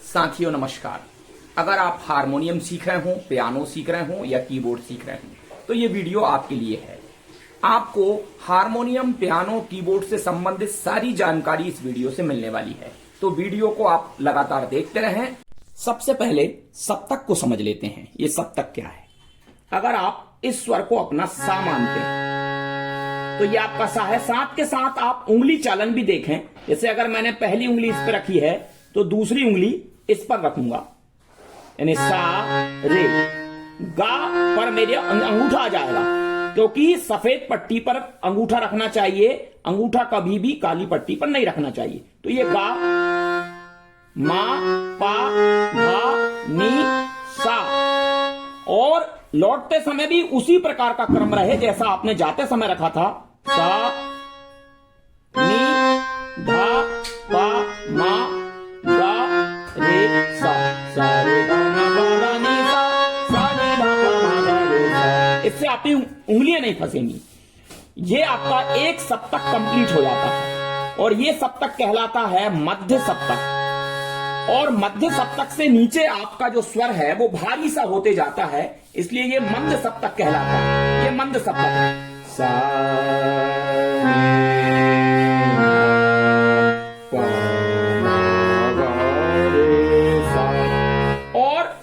साथियों नमस्कार। अगर आप हारमोनियम सीख रहे हो, पियानो सीख रहे हो या कीबोर्ड सीख रहे हो तो ये वीडियो आपके लिए है। आपको हारमोनियम, पियानो, कीबोर्ड से संबंधित सारी जानकारी इस वीडियो से मिलने वाली है, तो वीडियो को आप लगातार देखते रहें। सबसे पहले सप्तक को समझ लेते हैं। ये सप्तक क्या है? अगर आप इस स्वर को अपना सा मानते हैं तो ये आपका सा है। साथ के साथ आप उंगली चालन भी देखें। जैसे अगर मैंने पहली उंगली इस पर रखी है तो दूसरी उंगली इस पर रखूंगा, यानी सा रे। गा पर मेरे अंगूठा आ जाएगा, क्योंकि सफेद पट्टी पर अंगूठा रखना चाहिए। अंगूठा कभी भी काली पट्टी पर नहीं रखना चाहिए। तो ये गा, मा, पा, धा, नी, सा। और लौटते समय भी उसी प्रकार का क्रम रहे जैसा आपने जाते समय रखा था। सा, नी, धा, पा, मा, गा, रे, सा। सा रे गा मा पा धा नी सा, सा रे गा मा गा रे सा। इससे आपकी उंगलियां नहीं फंसेंगी। ये आपका एक सप्तक कंप्लीट हो जाता है और ये सप्तक कहलाता है मध्य सप्तक। और मध्य सप्तक से नीचे आपका जो स्वर है वो भारी सा होते जाता है, इसलिए ये मंद सप्तक कहलाता है। ये मंद सप्तक है। सा और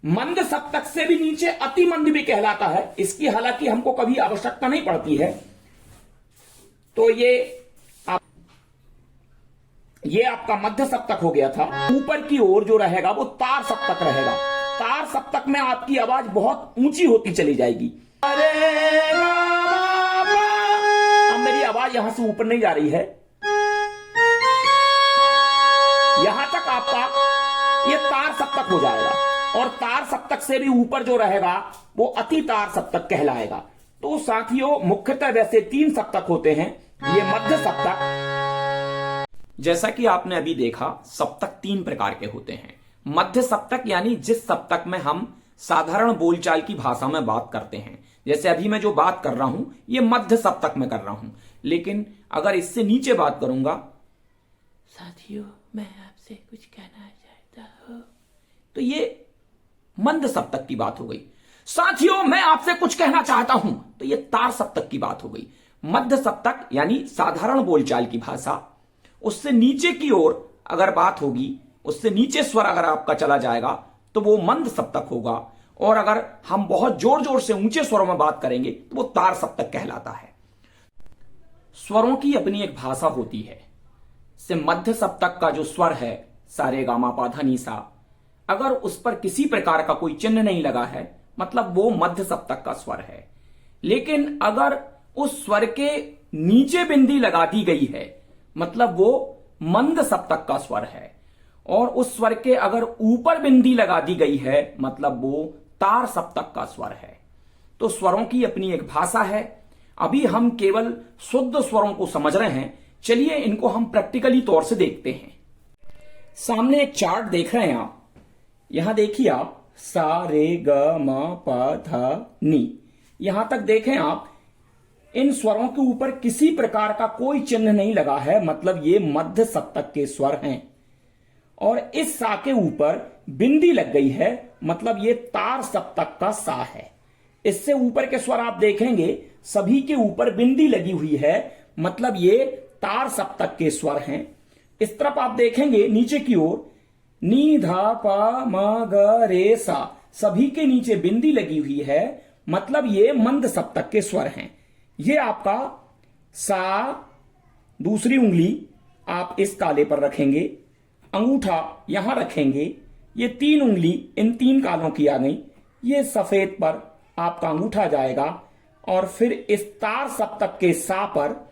मंद सप्तक से भी नीचे अति मंद भी कहलाता है। इसकी हालांकि हमको कभी आवश्यकता नहीं पड़ती है। तो ये आपका मध्य सप्तक हो गया था। ऊपर की ओर जो रहेगा वो तार सप्तक रहेगा। तार सप्तक में आपकी आवाज बहुत ऊंची होती चली जाएगी। अब मेरी आवाज यहां से ऊपर नहीं जा रही है, यहां तक आपका ये तार सप्तक हो जाएगा। और तार सप्तक से भी ऊपर जो रहेगा वो अति तार सप्तक कहलाएगा। तो साथियों, मुख्यतः वैसे 3 सप्तक होते हैं। ये मध्य सप्तक, जैसा कि आपने अभी देखा, सप्तक 3 प्रकार के होते हैं। मध्य सप्तक यानी जिस सप्तक में हम साधारण बोलचाल की भाषा में बात करते हैं। जैसे अभी मैं जो बात कर रहा हूं ये मध्य सप्तक में कर रहा हूं। लेकिन अगर इससे नीचे बात करूंगा, साथियों मैं आपसे कुछ कहना चाहता हूं, तो ये मंद सप्तक की बात हो गई। साथियों मैं आपसे कुछ कहना चाहता हूं, तो ये तार सप्तक की बात हो गई। मध्य सप्तक यानी साधारण बोलचाल की भाषा, उससे नीचे की ओर अगर बात होगी, उससे नीचे स्वर अगर आपका चला जाएगा तो वो मंद सप्तक होगा। और अगर हम बहुत जोर जोर से ऊंचे स्वरों में बात करेंगे तो वो तार सप्तक कहलाता है। स्वरों की अपनी एक भाषा होती है। से मध्य सप्तक का जो स्वर है सा रे गा मा पा धा नी सा, अगर उस पर किसी प्रकार का कोई चिन्ह नहीं लगा है मतलब वो मध्य सप्तक का स्वर है। लेकिन अगर उस स्वर के नीचे बिंदी लगा दी गई है मतलब वो मंद सप्तक का स्वर है। और उस स्वर के अगर ऊपर बिंदी लगा दी गई है मतलब वो तार सप्तक का स्वर है। तो स्वरों की अपनी एक भाषा है। अभी हम केवल शुद्ध स्वरों को समझ रहे हैं। चलिए इनको हम प्रैक्टिकली तौर से देखते हैं। सामने एक चार्ट देख रहे हैं आप। यहां देखिए आप, सा रे ग म प ध नी, यहां तक देखें आप। इन स्वरों के ऊपर किसी प्रकार का कोई चिन्ह नहीं लगा है मतलब ये मध्य सप्तक के स्वर हैं। और इस सा के ऊपर बिंदी लग गई है मतलब ये तार सप्तक का सा है। इससे ऊपर के स्वर आप देखेंगे सभी के ऊपर बिंदी लगी हुई है मतलब ये तार सप्तक के स्वर हैं। इस तरफ आप देखेंगे नीचे की ओर, नी धा पा म ग रे सा, सभी के नीचे बिंदी लगी हुई है मतलब ये मंद सप्तक के स्वर हैं। ये आपका सा, दूसरी उंगली आप इस काले पर रखेंगे, अंगूठा यहां रखेंगे। ये 3 उंगली इन 3 कालों की आ गई। ये सफेद पर आपका अंगूठा जाएगा और फिर इस तार सप्तक के सा पर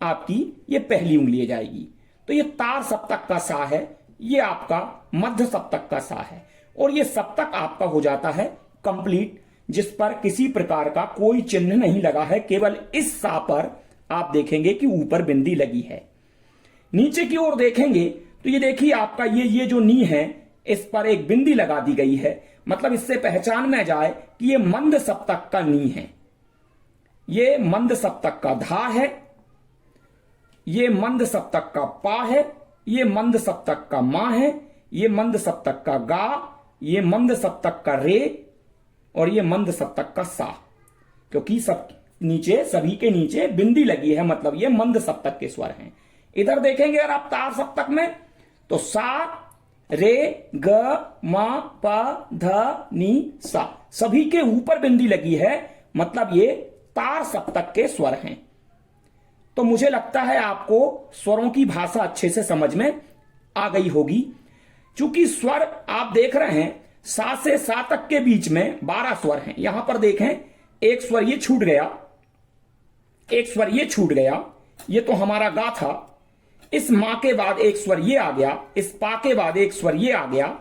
आपकी ये पहली उंगली जाएगी। तो ये तार सप्तक का सा है, ये आपका मध्य सप्तक का सा है। और ये सप्तक आपका हो जाता है कंप्लीट, जिस पर किसी प्रकार का कोई चिन्ह नहीं लगा है। केवल इस सा पर आप देखेंगे कि ऊपर बिंदी लगी है। नीचे की ओर देखेंगे तो ये देखिए आपका ये जो नी है इस पर एक बिंदी लगा दी गई है मतलब इससे पहचान में जाए कि ये मंद सप्तक का नी है। ये मंद सप्तक का धा है, ये मंद सप्तक का पा है, ये मंद सप्तक का मा है, ये मंद सप्तक का गा, ये मंद सप्तक का रे और ये मंद सप्तक का सा, क्योंकि सब नीचे, सभी के नीचे बिंदी लगी है, मतलब ये मंद सप्तक के स्वर हैं। इधर देखेंगे अगर आप तार सप्तक में, तो सा, रे, ग, म, प, ध, नी, सा, सभी के ऊपर बिंदी लगी है, मतलब ये तार सप्तक के स्वर हैं। तो मुझे लगता है आपको स्वरों की भाषा अच्छे से समझ में आ गई होगी। चूंकि स्वर आप देख रहे हैं, सा से सा तक के बीच में 12 स्वर हैं। यहां पर देखें, एक स्वर ये छूट गया, एक स्वर ये छूट गया, ये तो हमारा गा था। इस मां के बाद एक स्वर ये आ गया, इस पा के बाद एक स्वर ये आ गया,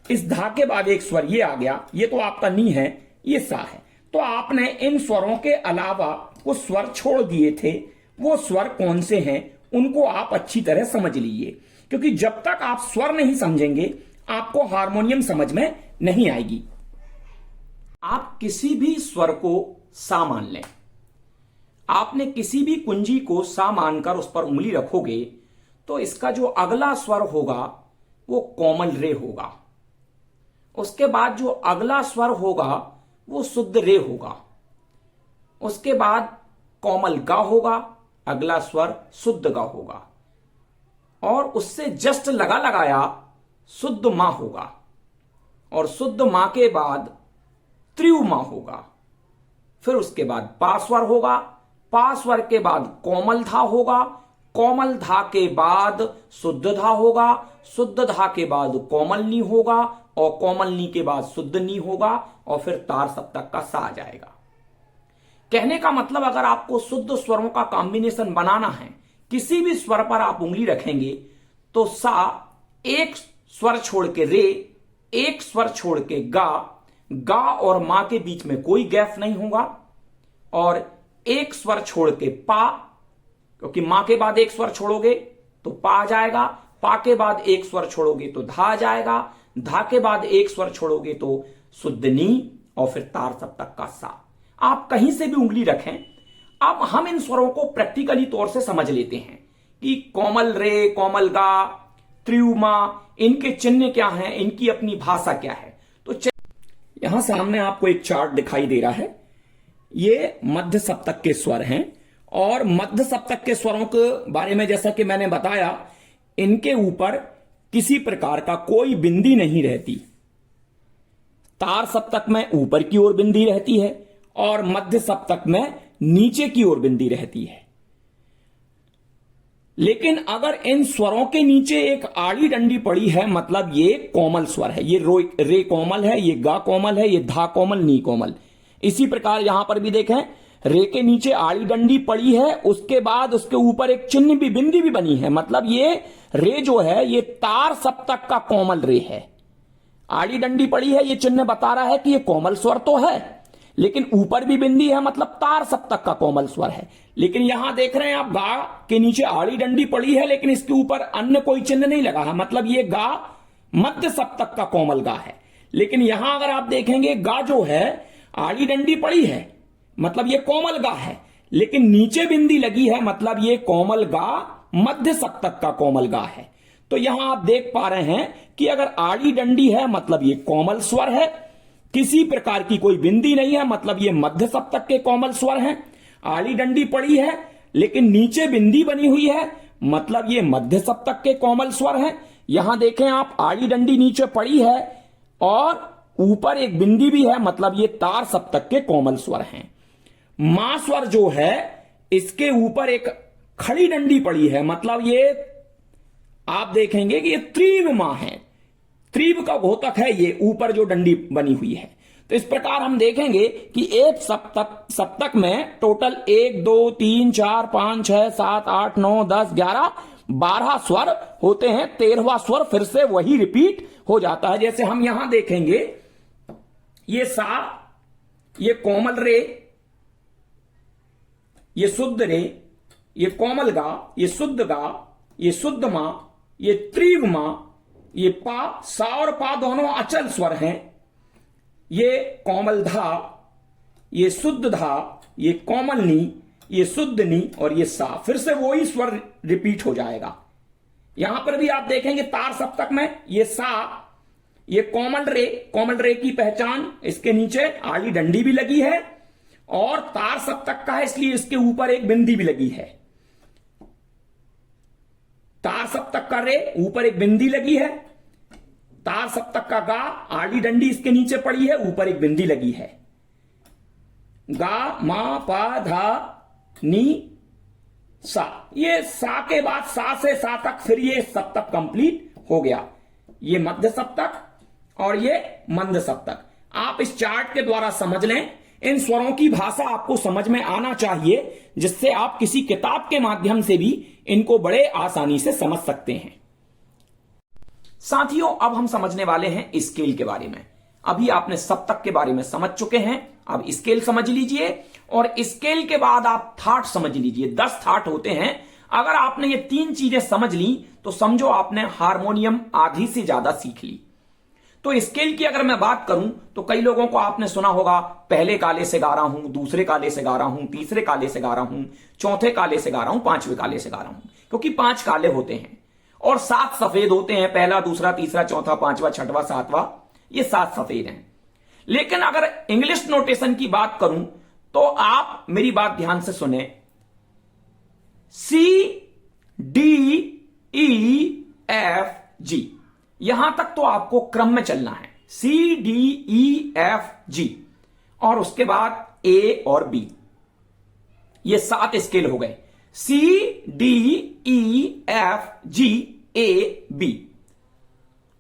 इस धा के बाद एक स्वर ये आ गया, ये तो आपका नी है, ये सा है। तो आपने इन स्वरों के अलावा कुछ स्वर छोड़ दिए थे, वो स्वर कौन से हैं उनको आप अच्छी तरह समझ लीजिए, क्योंकि जब तक आप स्वर नहीं समझेंगे आपको हारमोनियम समझ में नहीं आएगी। आप किसी भी स्वर को सा मान लें, आपने किसी भी कुंजी को सा मानकर उस पर उंगली रखोगे तो इसका जो अगला स्वर होगा वो कोमल रे होगा, उसके बाद जो अगला स्वर होगा वो शुद्ध रे होगा, उसके बाद कोमल गा होगा, अगला स्वर शुद्ध गा होगा, और उससे जस्ट लगा लगाया शुद्ध मां होगा, और शुद्ध मां के बाद त्रियु मां होगा, फिर उसके बाद पा स्वर होगा, पा स्वर के बाद कोमल धा होगा, कोमल धा के बाद शुद्ध धा होगा, शुद्ध धा के बाद कोमल नी होगा, और कोमल नी के बाद शुद्ध नी होगा, और फिर तार सप्तक का सा आ जाएगा। कहने का मतलब अगर आपको शुद्ध स्वरों का कॉम्बिनेशन बनाना है, किसी भी स्वर पर आप उंगली रखेंगे तो सा, एक स्वर छोड़ के रे, एक स्वर छोड़ के गा, गा और मां के बीच में कोई गैप नहीं होगा, और एक स्वर छोड़ के पा, क्योंकि मां के बाद एक स्वर छोड़ोगे तो पा आ जाएगा, पा के बाद एक स्वर छोड़ोगे तो धा आ जाएगा, धा के बाद एक स्वर छोड़ोगे तो शुद्ध नी, और फिर तार सप्तक का सा। आप कहीं से भी उंगली रखें। अब हम इन स्वरों को प्रैक्टिकली तौर से समझ लेते हैं कि कोमल रे, कोमल गा, त्रियुमा, इनके चिन्ह क्या हैं, इनकी अपनी भाषा क्या है। तो यहां सामने आपको एक चार्ट दिखाई दे रहा है, ये मध्य सप्तक के स्वर हैं, और मध्य सप्तक के स्वरों के बारे में जैसा कि मैंने बताया, इनके ऊपर किसी प्रकार का कोई बिंदी नहीं रहती। तार सप्तक में ऊपर की ओर बिंदी रहती है और मध्य सप्तक में नीचे की ओर बिंदी रहती है। लेकिन अगर इन स्वरों के नीचे एक आड़ी डंडी पड़ी है, मतलब ये कोमल स्वर है, ये रे कोमल है, ये गा कोमल है, ये धा कोमल, नी कोमल। इसी प्रकार यहां पर भी देखें, रे के नीचे आड़ी डंडी पड़ी है, उसके बाद उसके ऊपर एक चिन्ह भी, बिंदी भी बनी है, मतलब ये रे जो है ये तार सप्तक का कोमल रे है। आड़ी डंडी पड़ी है, ये चिन्ह बता रहा है कि ये कोमल स्वर तो है, लेकिन ऊपर भी बिंदी है, मतलब तार सप्तक का कोमल स्वर है। लेकिन यहां देख रहे हैं आप, गा के नीचे आड़ी डंडी पड़ी है, लेकिन इसके ऊपर अन्य कोई चिन्ह नहीं लगा है, मतलब ये गा मध्य सप्तक का कोमल गा है। लेकिन यहां अगर आप देखेंगे, गा जो है आड़ी डंडी पड़ी है, मतलब ये कोमल गा है, लेकिन नीचे बिंदी लगी है, मतलब ये कोमल गा मध्य सप्तक का कोमल गा है। तो यहां आप देख पा रहे हैं कि अगर आड़ी डंडी है मतलब ये कोमल स्वर है, किसी प्रकार की कोई बिंदी नहीं है, मतलब ये मध्य सप्तक के कोमल स्वर हैं। आड़ी डंडी पड़ी है लेकिन नीचे बिंदी बनी हुई है, मतलब ये मध्य सप्तक के कोमल स्वर हैं। यहां देखें आप, आड़ी डंडी नीचे पड़ी है और ऊपर एक बिंदी भी है, मतलब ये तार सप्तक के कोमल स्वर हैं। मां स्वर जो है इसके ऊपर एक खड़ी डंडी पड़ी है, मतलब ये आप देखेंगे कि ये त्रिव मां है, त्रिव का घोतक है ये, ऊपर जो डंडी बनी हुई है। तो इस प्रकार हम देखेंगे कि एक सप्तक में टोटल 1 2 3 4 5 6 7 8 9 10 11 12 स्वर होते हैं। 13वां स्वर फिर से वही रिपीट हो जाता है। जैसे हम यहां देखेंगे, ये सा, ये कोमल रे, ये शुद्ध रे, ये कोमल गा, ये शुद्ध गा, ये शुद्ध मां, ये त्रिव मां, ये पा, सा और पा दोनों अचल स्वर हैं। ये कोमल धा, ये शुद्ध धा, ये कोमल नी, ये शुद्ध नी और ये सा। फिर से वही स्वर रिपीट हो जाएगा। यहां पर भी आप देखेंगे तार सप्तक में ये सा, ये कॉमन रे की पहचान, इसके नीचे आड़ी डंडी भी लगी है और तार सप्तक का है इसलिए इसके ऊपर एक बिंदी भी लगी है। तार सप्तक का रे, ऊपर एक बिंदी लगी है। तार सप्तक का गा, आड़ी डंडी इसके नीचे पड़ी है, ऊपर एक बिंदी लगी है। गा मा पा धा नी सा, ये सा के बाद सा से सा तक फिर ये सप्तक कंप्लीट हो गया। ये मध्य सप्तक और ये मंद सप्तक। आप इस चार्ट के द्वारा समझ लें। इन स्वरों की भाषा आपको समझ में आना चाहिए जिससे आप किसी किताब के माध्यम से भी इनको बड़े आसानी से समझ सकते हैं। साथियों, अब हम समझने वाले हैं स्केल के बारे में। अभी आपने सप्तक के बारे में समझ चुके हैं, अब स्केल समझ लीजिए और स्केल के बाद आप थाट समझ लीजिए। 10 थाट होते हैं। अगर आपने ये 3 चीजें समझ ली तो समझो आपने हारमोनियम आधी से ज्यादा सीख ली। तो स्केल की अगर मैं बात करूं तो कई लोगों को आपने सुना होगा, पहले काले से गा रहा हूं, दूसरे काले से गा रहा हूं, तीसरे काले से गा रहा हूं, चौथे काले से गा रहा हूं, 5वें काले से गा रहा हूं, क्योंकि 5 काले होते हैं और 7 सफेद होते हैं। पहला, दूसरा, तीसरा, चौथा, 5वां, 6वां, 7वां, ये 7 सफेद हैं। लेकिन अगर इंग्लिश नोटेशन की बात करूं तो आप मेरी बात ध्यान से सुने। सी डी ई एफ जी, यहां तक तो आपको क्रम में चलना है। सी डी ई एफ जी और उसके बाद ए और बी, ये 7 स्केल हो गए। C D E F G A B.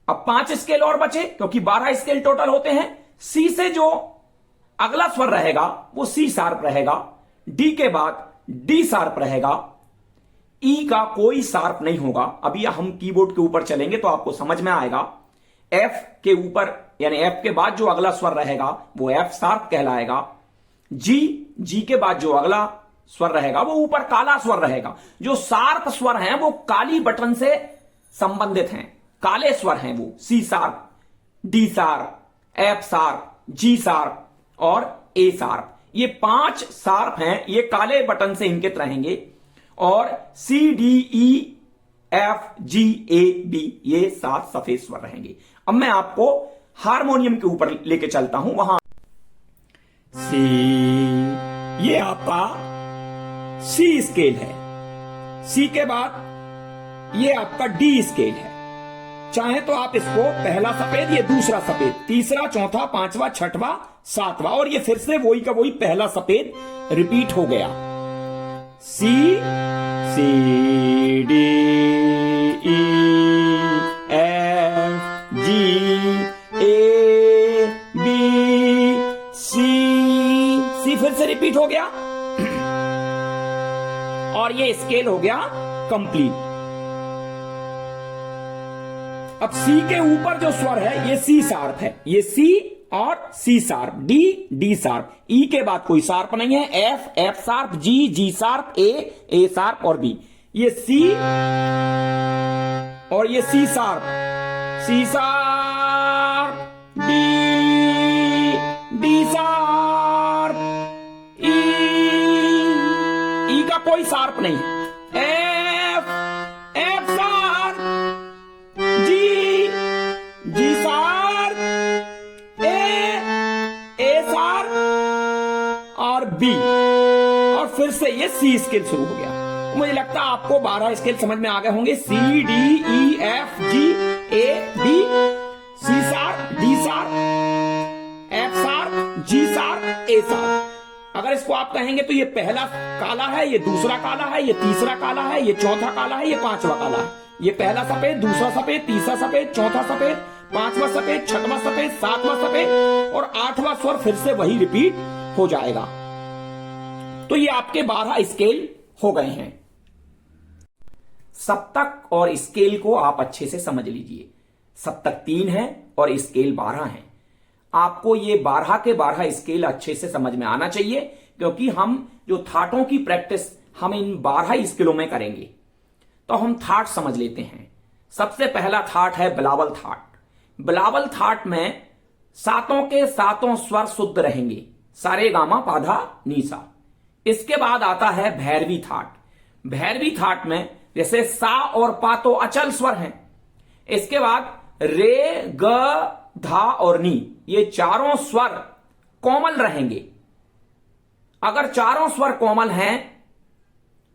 अब 5 स्केल और बचे क्योंकि 12 स्केल टोटल होते हैं। सी से जो अगला स्वर रहेगा वो सी शार्प रहेगा, डी के बाद डी शार्प रहेगा, ई का कोई शार्प नहीं होगा। अभी हम कीबोर्ड के ऊपर चलेंगे तो आपको समझ में आएगा। एफ के ऊपर यानी एफ के बाद जो अगला स्वर रहेगा वो एफ शार्प कहलाएगा। जी के बाद जो अगला स्वर रहेगा वो ऊपर काला स्वर रहेगा। जो शार्प स्वर हैं वो काली बटन से संबंधित हैं, काले स्वर हैं वो। C sharp, D sharp, F sharp, G sharp और ए शार्प, ये 5 शार्प हैं, ये काले बटन से इंकित रहेंगे। और C D E F G A B, ये 7 सफेद स्वर रहेंगे। अब मैं आपको हारमोनियम के ऊपर लेके चलता हूं। वहां सी, ये आपका सी स्केल है। सी के बाद ये आपका डी स्केल है। चाहे तो आप इसको पहला सफेद, ये दूसरा सफेद, तीसरा, चौथा, 5वां, 6वां, 7वां और ये फिर से वही का वही पहला सफेद रिपीट हो गया। C, C D E F G A B C फिर से रिपीट हो गया और ये स्केल हो गया कंप्लीट। अब सी के ऊपर जो स्वर है ये सी शार्प है, ये सी और C sharp, D sharp, E के बाद कोई शार्प नहीं है। F sharp, G sharp, A sharp और बी, ये सी और ये C sharp, C sharp, D sharp, E का कोई शार्प नहीं है। F sharp, G sharp, A sharp और बी और फिर से ये सी स्केल शुरू हो गया। मुझे लगता है आपको 12 स्केल समझ में आ गए होंगे। C D E F G A B, C sharp, D sharp, F sharp, G sharp, A sharp. अगर इसको आप कहेंगे तो ये पहला काला है, ये दूसरा काला है, ये तीसरा काला है, ये चौथा काला है, ये 5वां काला है। ये पहला सफेद, दूसरा सफेद, तीसरा सफेद, चौथा सफेद, 5वां सफेद, 6वां सफेद, 7वां सफेद और 8वां स्वर फिर से वही रिपीट हो जाएगा। तो ये आपके 12 स्केल हो गए हैं। सप्तक और स्केल को आप अच्छे से समझ लीजिए। सप्तक 3 है और स्केल 12 है। आपको ये 12 के 12 स्केल अच्छे से समझ में आना चाहिए क्योंकि हम जो थाटों की प्रैक्टिस हम इन 12 स्केलों में करेंगे। तो हम थाट समझ लेते हैं। सबसे पहला थाट है बिलावल थाट। बिलावल थाट में 7 के 7 स्वर शुद्ध रहेंगे, सारे गामा पाधा नीसा। इसके बाद आता है भैरवी थाट। भैरवी थाट में जैसे सा और पा तो अचल स्वर हैं। इसके बाद रे, ग, धा और नी, ये चारों स्वर कोमल रहेंगे। अगर चारों स्वर कोमल हैं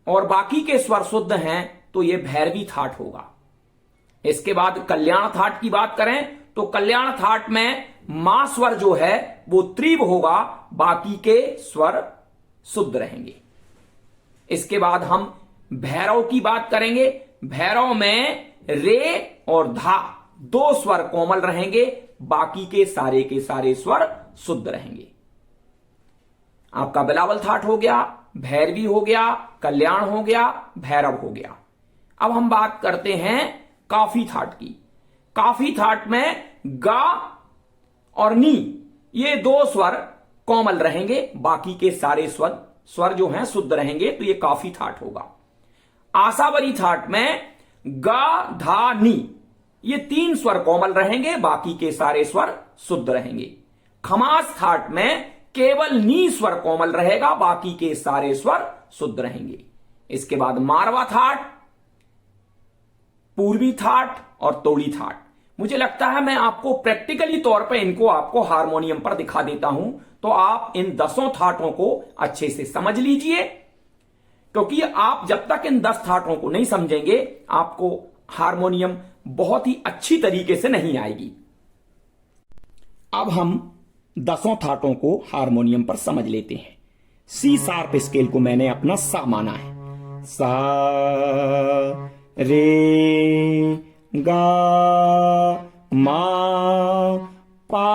और बाकी के स्वर शुद्ध हैं तो ये भैरवी थाट होगा। इसके बाद कल्याण थाट की बात करें तो कल्याण थाट में मा स्वर जो है वो तीव्र होगा, बाकी के स्वर शुद्ध रहेंगे। इसके बाद हम भैरव की बात करेंगे। भैरव में रे और धा दो स्वर कोमल रहेंगे, बाकी के सारे स्वर शुद्ध रहेंगे। आपका बिलावल थाट हो गया, भैरवी हो गया, कल्याण हो गया, भैरव हो गया। अब हम बात करते हैं काफी थाट की। काफी थाट में गा और नी ये दो स्वर कोमल रहेंगे, बाकी के सारे स्वर जो हैं शुद्ध रहेंगे, तो ये काफी थाट होगा। आशावरी थाट में गा, धा, नी ये तीन स्वर कोमल रहेंगे, बाकी के सारे स्वर शुद्ध रहेंगे। खमास थाट में केवल नी स्वर कोमल रहेगा, बाकी के सारे स्वर शुद्ध रहेंगे। इसके बाद मारवा थाट, पूर्वी थाट और तोड़ी थाट। मुझे लगता है मैं आपको प्रैक्टिकली तौर पे इनको आपको हारमोनियम पर दिखा देता हूं, तो आप इन 10 थाटों को अच्छे से समझ लीजिए, क्योंकि आप जब तक इन 10 थाटों को नहीं समझेंगे आपको हारमोनियम बहुत ही अच्छी तरीके से नहीं आएगी। अब हम 10 थाटों को हारमोनियम पर समझ लेते हैं। सी शार्प स्केल को मैंने अपना सा माना है। सा, रे, गा, मा, पा,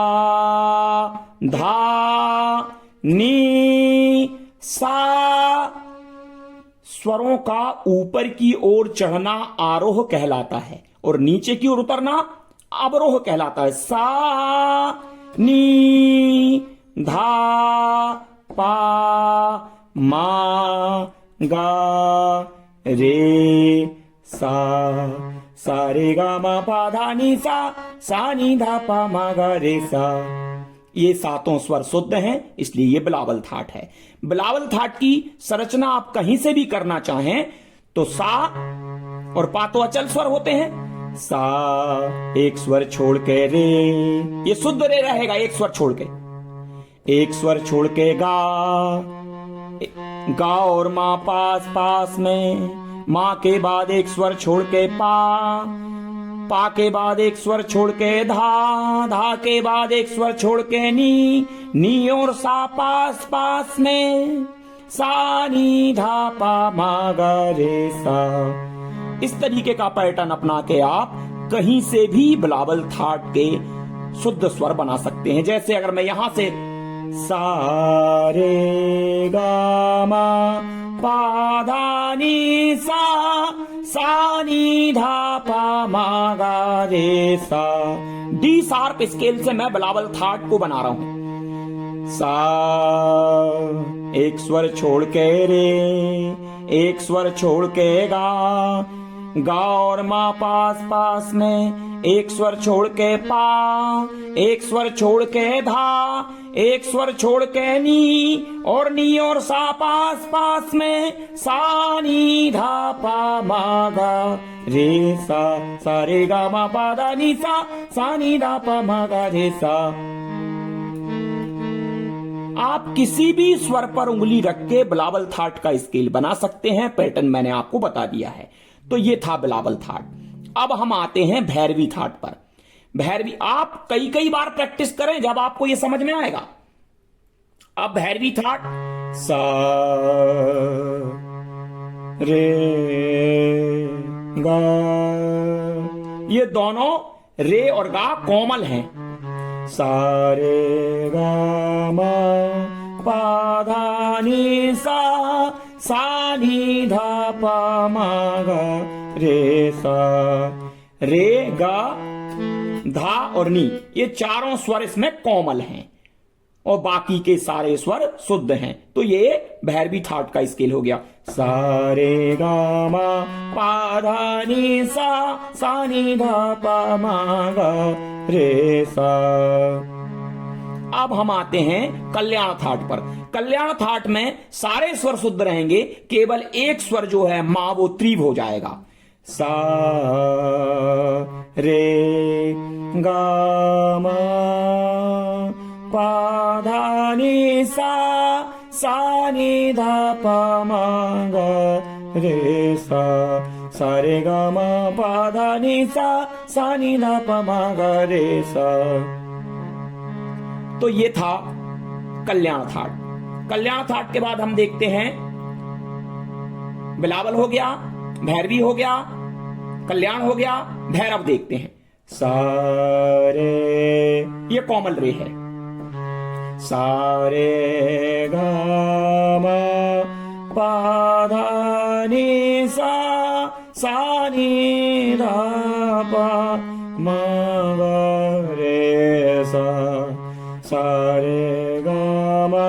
धा, नी, सा। स्वरों का ऊपर की ओर चढ़ना आरोह कहलाता है और नीचे की ओर उतरना अवरोह कहलाता है। सा, नी, धा, पा, मा, गा, रे, सा। सा रे गा मा पा धा नी सा नी धा पा मा गा रे सा। ये सातों स्वर शुद्ध हैं, इसलिए ये बिलावल थाट है। बिलावल थाट की संरचना आप कहीं से भी करना चाहें तो सा और पा तो अचल स्वर होते हैं। सा एक स्वर छोड़ के रे, ये शुद्ध रे रहेगा, एक स्वर छोड़ के। एक स्वर छोड़ के गा और मां पास पास में। मां के बाद एक स्वर छोड़ के पा के बाद एक स्वर छोड़ के धा के बाद एक स्वर छोड़ के नी और सा पास पास में। सा नी धा पा मा गा रे सा। इस तरीके का पैटर्न अपना के आप कहीं से भी बिलावल थाट के शुद्ध स्वर बना सकते हैं। जैसे अगर मैं यहां से सा रे गा मा पा धा नी सा नी धा पा मा गा रे सा। डी शार्प स्केल से मैं बिलावल थाट को बना रहा हूं। सा एक स्वर छोड़ के रे, एक स्वर छोड़ के गा और मा पास पास में। एक स्वर छोड़ के पा, एक स्वर छोड़ के धा, एक स्वर छोड़ के नी और सा पास पास में। सा नी धा पा मा गा रे सा। सा रे गा मा पा धा नी सा नी धा पा मा गा रे सा। आप किसी भी स्वर पर उंगली रख के बिलावल थाट का स्केल बना सकते हैं। पैटर्न मैंने आपको बता दिया है। तो ये था बिलावल थाट। अब हम आते हैं भैरवी थाट पर। भैरवी आप कई बार प्रैक्टिस करें, जब आपको ये समझ में आएगा। अब भैरवी थाट सा रे गा, ये दोनों रे और गा कोमल हैं। सा रे गा मा पा धा नी सा नी धा पा मा गा रे सा। रे गा धा और नी ये चारों स्वर इसमें कोमल हैं और बाकी के सारे स्वर शुद्ध हैं। तो ये भैरवी थाट का स्केल हो गया। सा रे गा मा पा धा नी सा नी धा पा मा गा रे सा। अब हम आते हैं कल्याण थाट पर। कल्याण थाट में सारे स्वर शुद्ध रहेंगे, केवल एक स्वर जो है मां वो त्रिव हो जाएगा। सा रे गा मा पा धा नि सा नि धा पा मा गा रे सा रे गा मा पा धा नि सा नि धा पा मा गा रे सा। तो ये था कल्याण थाट। कल्याण थाट के बाद हम देखते हैं बिलावल हो गया, भैरवी हो गया, कल्याण हो गया, भैरव देखते हैं। सारे ये कोमल रे है। सारे गा मा पा धा नि सा नि धा पा मा गा रे सा। सारे गा मा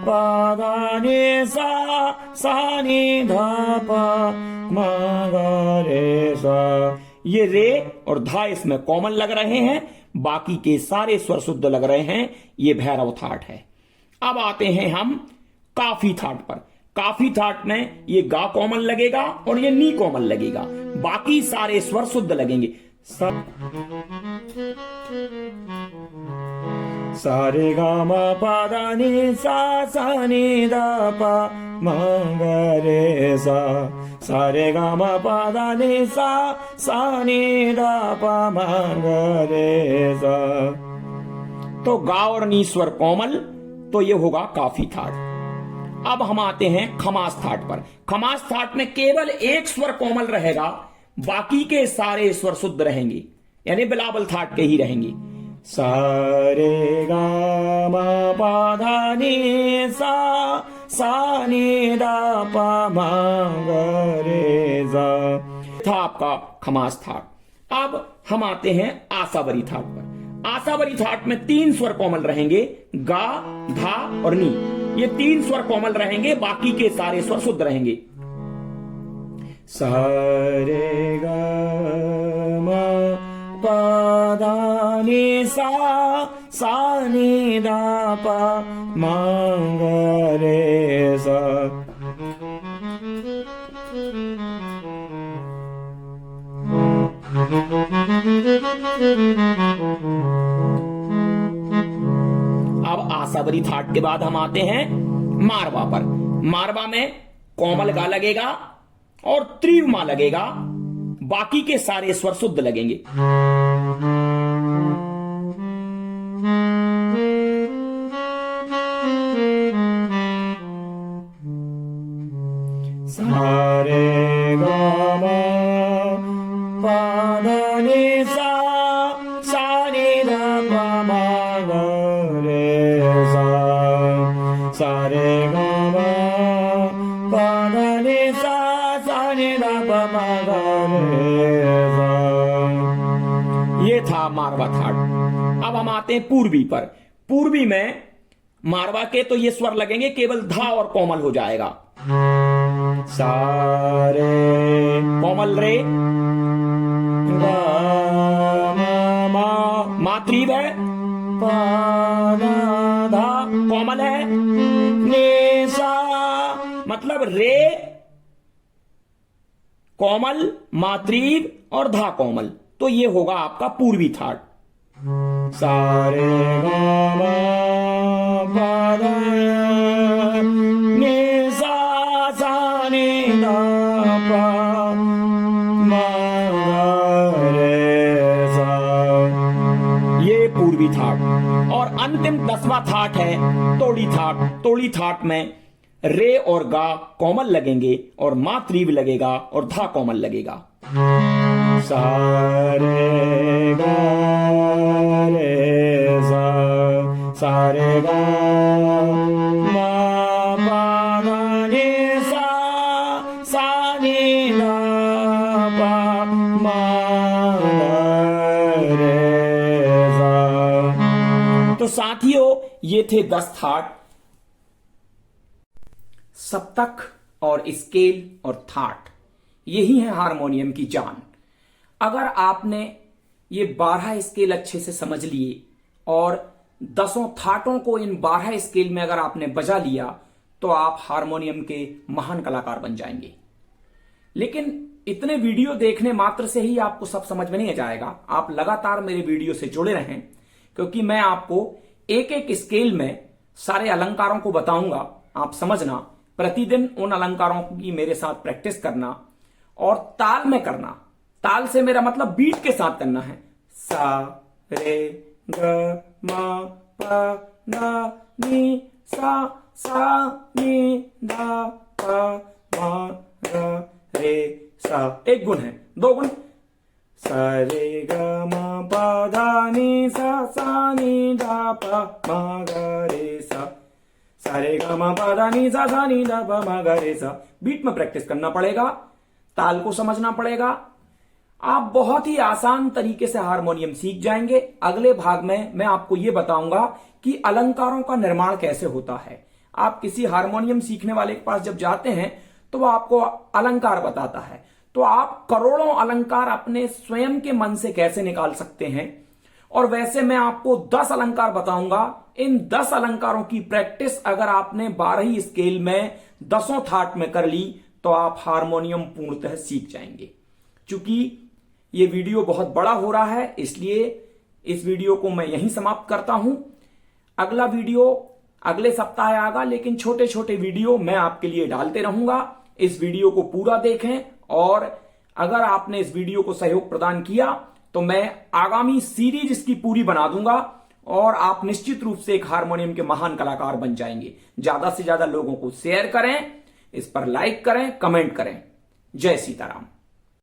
पा धा नि सा नि धा पा मा गा रे सा। ये रे और धा इसमें कोमल लग रहे हैं, बाकी के सारे स्वर शुद्ध लग रहे हैं। ये भैरव थाट है। अब आते हैं हम काफी थाट पर। काफी थाट में ये गा कोमल लगेगा और ये नी कोमल लगेगा, बाकी सारे स्वर शुद्ध लगेंगे। सारे गा मा पा धा नि सा नि धा पा मा गा रे सा। सारे गा मा पा धा नि सा नि धा पा मा गा रे सा। तो गा और नी स्वर कोमल, तो ये होगा काफी थाट। अब हम आते हैं खमास थाट पर। खमास थाट में केवल एक स्वर कोमल रहेगा, बाकी के सारे स्वर शुद्ध रहेंगे, यानी बिलावल थाट के ही रहेंगे। सारे गा मा पा धा नि सा नि धा पा मा गा रे सा। था आपका खमास थाट। अब हम आते हैं आसावरी थाट पर। आसावरी थाट में 3 स्वर कोमल रहेंगे, गा, धा और नी। ये 3 स्वर कोमल रहेंगे, बाकी के सारे स्वर शुद्ध रहेंगे। सारे गा मा पा धा नि सा नि धा पा मा गा रे सा। अब आसावरी थाट के बाद हम आते हैं मारवा पर। मारवा में कोमल गा लगेगा और त्रिव मा लगेगा, बाकी के सारे स्वर शुद्ध लगेंगे। सारे गा मा पा धा नि सा नि धा पा मा गा रे सा। सारे गा मा पा धा नि सा नि धा पा मा गा रे सा। ये था मारवा थाट। अब हम आते हैं पूर्वी पर। पूर्वी में मारवा के तो ये स्वर लगेंगे, केवल धा और कोमल हो जाएगा। सारे कोमल रे, गा मा मात्रिव है, पा धा कोमल है, ने सा मतलब रे कोमल, मात्रिव और धा कोमल। तो ये होगा आपका पूर्वी थाट। सारे गा मा पा धा नि सा नि धा पा मा गा रे सा। ये पूर्वी थाट। और अंतिम 10वां थाट है तोड़ी थाट। तोड़ी थाट में रे और गा कोमल लगेंगे और मात्रिव लगेगा और धा कोमल लगेगा। सारे गा रे सा। सारे गा मा पा धा नि सा नि धा पा मा गा रे सा। तो साथियों, ये थे 10 थाट। सप्तक और स्केल और थाट, यही है हारमोनियम की जान। अगर आपने ये 12 स्केल अच्छे से समझ लिए और 10 थाटों को इन 12 स्केल में अगर आपने बजा लिया तो आप हारमोनियम के महान कलाकार बन जाएंगे। लेकिन इतने वीडियो देखने मात्र से ही आपको सब समझ में नहीं जाएगा। आप लगातार मेरे वीडियो से जुड़े रहें, क्योंकि मैं आपको एक एक स्केल में सारे अलंकारों को बताऊंगा। आप समझना, प्रतिदिन उन अलंकारों की मेरे साथ प्रैक्टिस करना और ताल में करना। ताल से मेरा मतलब बीट के साथ करना है। सा रे ग म प न नी सा नी धा प म र रे सा। एक गुण है, 2 गुण। सा रे ग म प धा नी सा नी धा प म ग रे सा। सा रे ग म प धा नी सा नी धा प म ग रे सा। बीट में प्रैक्टिस करना पड़ेगा, ताल को समझना पड़ेगा। आप बहुत ही आसान तरीके से हारमोनियम सीख जाएंगे। अगले भाग में मैं आपको यह बताऊंगा कि अलंकारों का निर्माण कैसे होता है। आप किसी हारमोनियम सीखने वाले के पास जब जाते हैं तो वह आपको अलंकार बताता है, तो आप करोड़ों अलंकार अपने स्वयं के मन से कैसे निकाल सकते हैं। और वैसे मैं आपको 10 अलंकार बताऊंगा। इन 10 अलंकारों की प्रैक्टिस अगर आपने 12 स्केल में 10 थाट में कर ली तो आप हारमोनियम पूर्णतः सीख जाएंगे। चूंकि यह वीडियो बहुत बड़ा हो रहा है, इसलिए इस वीडियो को मैं यहीं समाप्त करता हूं। अगला वीडियो अगले सप्ताह आएगा, लेकिन छोटे छोटे वीडियो मैं आपके लिए डालते रहूंगा। इस वीडियो को पूरा देखें, और अगर आपने इस वीडियो को सहयोग प्रदान किया तो मैं आगामी सीरीज इसकी पूरी बना दूंगा और आप निश्चित रूप से एक हारमोनियम के महान कलाकार बन जाएंगे। ज्यादा से ज्यादा लोगों को शेयर करें, इस पर लाइक करें, कमेंट करें। जय सीताराम।